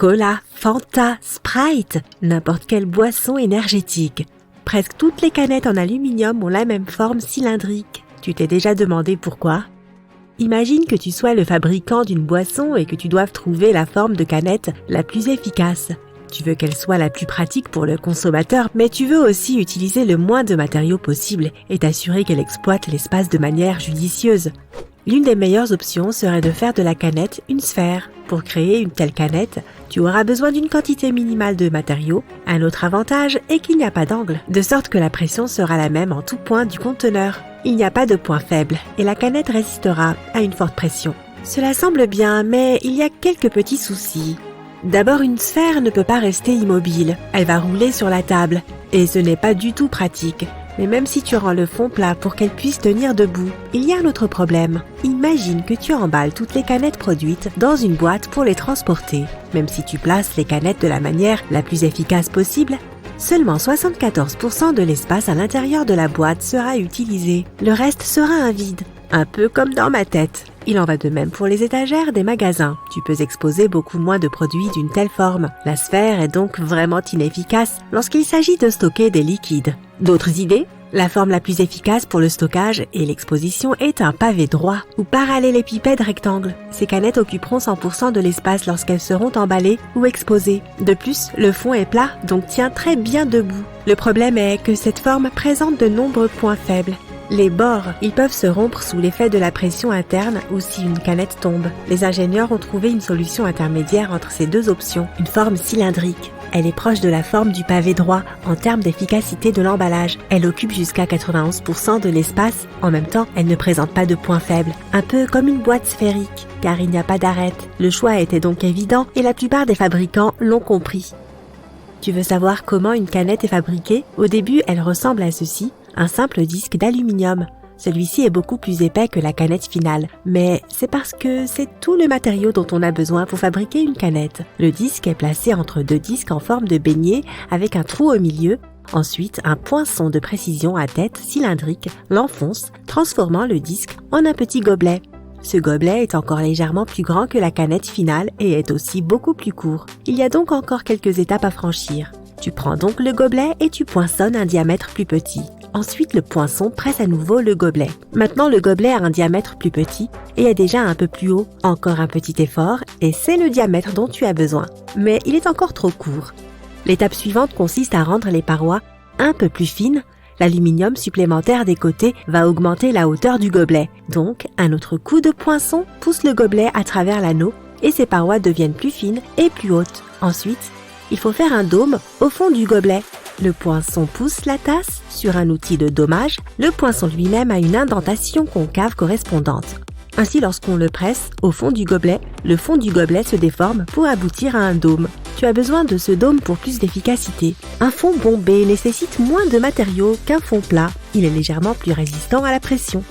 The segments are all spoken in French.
Coca-Cola, Fanta, Sprite, n'importe quelle boisson énergétique. Presque toutes les canettes en aluminium ont la même forme cylindrique. Tu t'es déjà demandé pourquoi ? Imagine que tu sois le fabricant d'une boisson et que tu doives trouver la forme de canette la plus efficace. Tu veux qu'elle soit la plus pratique pour le consommateur, mais tu veux aussi utiliser le moins de matériaux possible et t'assurer qu'elle exploite l'espace de manière judicieuse. L'une des meilleures options serait de faire de la canette une sphère. Pour créer une telle canette, tu auras besoin d'une quantité minimale de matériaux. Un autre avantage est qu'il n'y a pas d'angle, de sorte que la pression sera la même en tout point du conteneur. Il n'y a pas de point faible et la canette résistera à une forte pression. Cela semble bien, mais il y a quelques petits soucis. D'abord, une sphère ne peut pas rester immobile. Elle va rouler sur la table et ce n'est pas du tout pratique. Mais même si tu rends le fond plat pour qu'elle puisse tenir debout, il y a un autre problème. Imagine que tu emballes toutes les canettes produites dans une boîte pour les transporter. Même si tu places les canettes de la manière la plus efficace possible, seulement 74% de l'espace à l'intérieur de la boîte sera utilisé. Le reste sera un vide, un peu comme dans ma tête. Il en va de même pour les étagères des magasins. Tu peux exposer beaucoup moins de produits d'une telle forme. La sphère est donc vraiment inefficace lorsqu'il s'agit de stocker des liquides. D'autres idées ? La forme la plus efficace pour le stockage et l'exposition est un pavé droit ou parallélépipède rectangle. Ces canettes occuperont 100% de l'espace lorsqu'elles seront emballées ou exposées. De plus, le fond est plat, donc tient très bien debout. Le problème est que cette forme présente de nombreux points faibles. Les bords, ils peuvent se rompre sous l'effet de la pression interne ou si une canette tombe. Les ingénieurs ont trouvé une solution intermédiaire entre ces deux options, une forme cylindrique. Elle est proche de la forme du pavé droit en termes d'efficacité de l'emballage. Elle occupe jusqu'à 91% de l'espace. En même temps, elle ne présente pas de points faibles, un peu comme une boîte sphérique, car il n'y a pas d'arête. Le choix était donc évident et la plupart des fabricants l'ont compris. Tu veux savoir comment une canette est fabriquée ? Au début, elle ressemble à ceci. Un simple disque d'aluminium. Celui-ci est beaucoup plus épais que la canette finale, mais c'est parce que c'est tout le matériau dont on a besoin pour fabriquer une canette. Le disque est placé entre deux disques en forme de beignet avec un trou au milieu. Ensuite, un poinçon de précision à tête cylindrique l'enfonce, transformant le disque en un petit gobelet. Ce gobelet est encore légèrement plus grand que la canette finale et est aussi beaucoup plus court. Il y a donc encore quelques étapes à franchir. Tu prends donc le gobelet et tu poinçonnes un diamètre plus petit. Ensuite, le poinçon presse à nouveau le gobelet. Maintenant, le gobelet a un diamètre plus petit et est déjà un peu plus haut. Encore un petit effort et c'est le diamètre dont tu as besoin. Mais il est encore trop court. L'étape suivante consiste à rendre les parois un peu plus fines. L'aluminium supplémentaire des côtés va augmenter la hauteur du gobelet. Donc, un autre coup de poinçon pousse le gobelet à travers l'anneau et ses parois deviennent plus fines et plus hautes. Ensuite, il faut faire un dôme au fond du gobelet. Le poinçon pousse la tasse sur un outil de dômage. Le poinçon lui-même a une indentation concave correspondante. Ainsi, lorsqu'on le presse au fond du gobelet, le fond du gobelet se déforme pour aboutir à un dôme. Tu as besoin de ce dôme pour plus d'efficacité. Un fond bombé nécessite moins de matériaux qu'un fond plat. Il est légèrement plus résistant à la pression.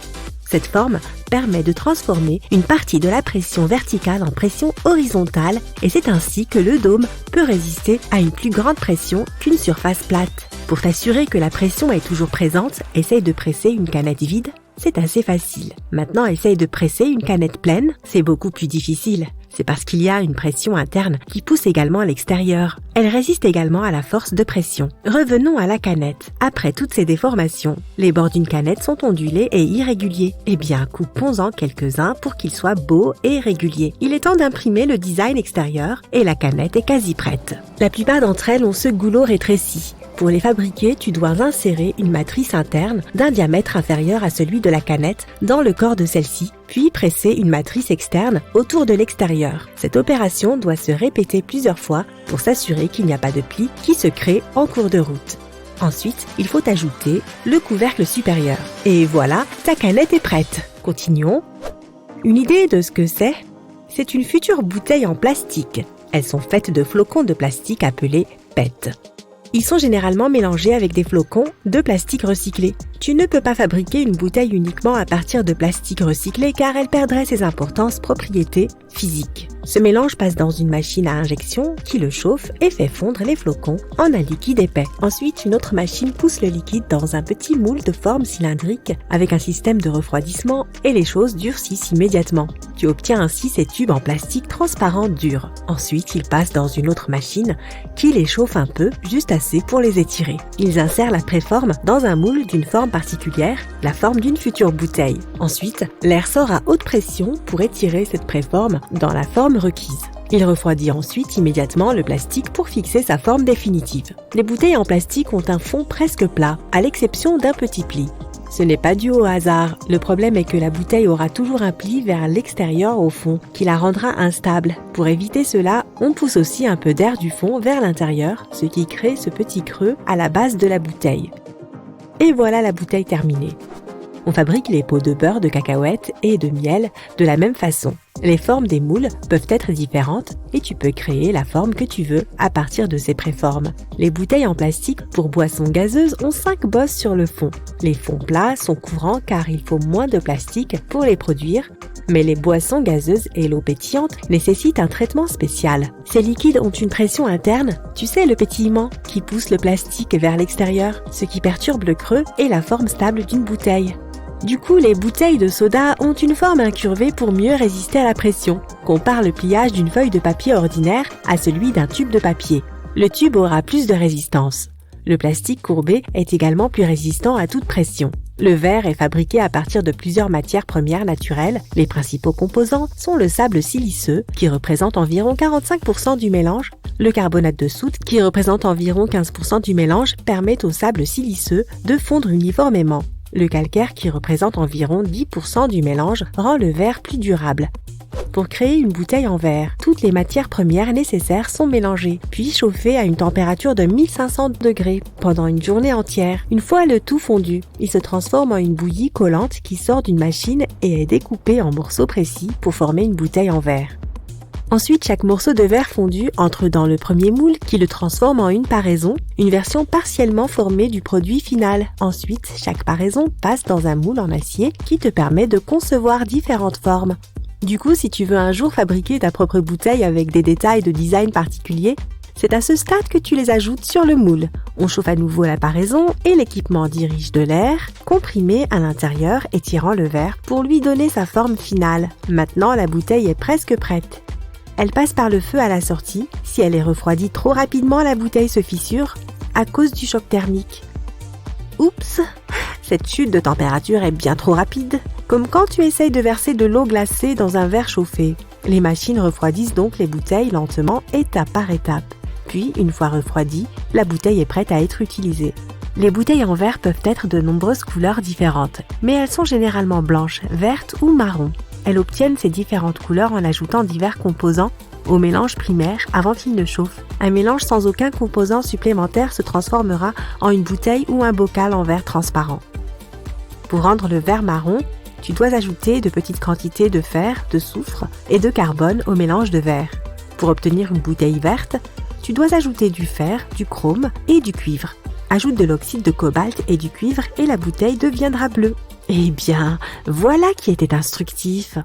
Cette forme permet de transformer une partie de la pression verticale en pression horizontale et c'est ainsi que le dôme peut résister à une plus grande pression qu'une surface plate. Pour t'assurer que la pression est toujours présente, essaye de presser une canette vide. C'est assez facile. Maintenant, essaye de presser une canette pleine. C'est beaucoup plus difficile. C'est parce qu'il y a une pression interne qui pousse également à l'extérieur. Elle résiste également à la force de pression. Revenons à la canette. Après toutes ces déformations, les bords d'une canette sont ondulés et irréguliers. Eh bien, coupons-en quelques-uns pour qu'ils soient beaux et réguliers. Il est temps d'imprimer le design extérieur et la canette est quasi prête. La plupart d'entre elles ont ce goulot rétréci. Pour les fabriquer, tu dois insérer une matrice interne d'un diamètre inférieur à celui de la canette dans le corps de celle-ci, puis presser une matrice externe autour de l'extérieur. Cette opération doit se répéter plusieurs fois pour s'assurer qu'il n'y a pas de plis qui se créent en cours de route. Ensuite, il faut ajouter le couvercle supérieur. Et voilà, ta canette est prête. Continuons. Une idée de ce que c'est ? C'est une future bouteille en plastique. Elles sont faites de flocons de plastique appelés PET. Ils sont généralement mélangés avec des flocons de plastique recyclé. Tu ne peux pas fabriquer une bouteille uniquement à partir de plastique recyclé car elle perdrait ses importantes propriétés physiques. Ce mélange passe dans une machine à injection qui le chauffe et fait fondre les flocons en un liquide épais. Ensuite, une autre machine pousse le liquide dans un petit moule de forme cylindrique avec un système de refroidissement et les choses durcissent immédiatement. Tu obtiens ainsi ces tubes en plastique transparent durs. Ensuite, ils passent dans une autre machine qui les chauffe un peu, juste assez pour les étirer. Ils insèrent la préforme dans un moule d'une forme particulière, la forme d'une future bouteille. Ensuite, l'air sort à haute pression pour étirer cette préforme dans la forme requise. Il refroidit ensuite immédiatement le plastique pour fixer sa forme définitive. Les bouteilles en plastique ont un fond presque plat, à l'exception d'un petit pli. Ce n'est pas dû au hasard, le problème est que la bouteille aura toujours un pli vers l'extérieur au fond, qui la rendra instable. Pour éviter cela, on pousse aussi un peu d'air du fond vers l'intérieur, ce qui crée ce petit creux à la base de la bouteille. Et voilà la bouteille terminée. On fabrique les pots de beurre, de cacahuètes et de miel de la même façon. Les formes des moules peuvent être différentes et tu peux créer la forme que tu veux à partir de ces préformes. Les bouteilles en plastique pour boissons gazeuses ont 5 bosses sur le fond. Les fonds plats sont courants car il faut moins de plastique pour les produire, mais les boissons gazeuses et l'eau pétillante nécessitent un traitement spécial. Ces liquides ont une pression interne, tu sais le pétillement, qui pousse le plastique vers l'extérieur, ce qui perturbe le creux et la forme stable d'une bouteille. Du coup, les bouteilles de soda ont une forme incurvée pour mieux résister à la pression. Compare le pliage d'une feuille de papier ordinaire à celui d'un tube de papier. Le tube aura plus de résistance. Le plastique courbé est également plus résistant à toute pression. Le verre est fabriqué à partir de plusieurs matières premières naturelles. Les principaux composants sont le sable siliceux, qui représente environ 45% du mélange. Le carbonate de soude, qui représente environ 15% du mélange, permet au sable siliceux de fondre uniformément. Le calcaire, qui représente environ 10% du mélange, rend le verre plus durable. Pour créer une bouteille en verre, toutes les matières premières nécessaires sont mélangées, puis chauffées à une température de 1500 degrés pendant une journée entière. Une fois le tout fondu, il se transforme en une bouillie collante qui sort d'une machine et est découpée en morceaux précis pour former une bouteille en verre. Ensuite, chaque morceau de verre fondu entre dans le premier moule qui le transforme en une paraison, une version partiellement formée du produit final. Ensuite, chaque paraison passe dans un moule en acier qui te permet de concevoir différentes formes. Du coup, si tu veux un jour fabriquer ta propre bouteille avec des détails de design particuliers, c'est à ce stade que tu les ajoutes sur le moule. On chauffe à nouveau la paraison et l'équipement dirige de l'air comprimé à l'intérieur, étirant le verre pour lui donner sa forme finale. Maintenant, la bouteille est presque prête. Elle passe par le feu à la sortie. Si elle est refroidie trop rapidement, la bouteille se fissure à cause du choc thermique. Oups, cette chute de température est bien trop rapide. Comme quand tu essayes de verser de l'eau glacée dans un verre chauffé. Les machines refroidissent donc les bouteilles lentement, étape par étape. Puis, une fois refroidie, la bouteille est prête à être utilisée. Les bouteilles en verre peuvent être de nombreuses couleurs différentes, mais elles sont généralement blanches, vertes ou marron. Elles obtiennent ces différentes couleurs en ajoutant divers composants au mélange primaire avant qu'il ne chauffe. Un mélange sans aucun composant supplémentaire se transformera en une bouteille ou un bocal en verre transparent. Pour rendre le verre marron, tu dois ajouter de petites quantités de fer, de soufre et de carbone au mélange de verre. Pour obtenir une bouteille verte, tu dois ajouter du fer, du chrome et du cuivre. Ajoute de l'oxyde de cobalt et du cuivre et la bouteille deviendra bleue. Eh bien, voilà qui était instructif.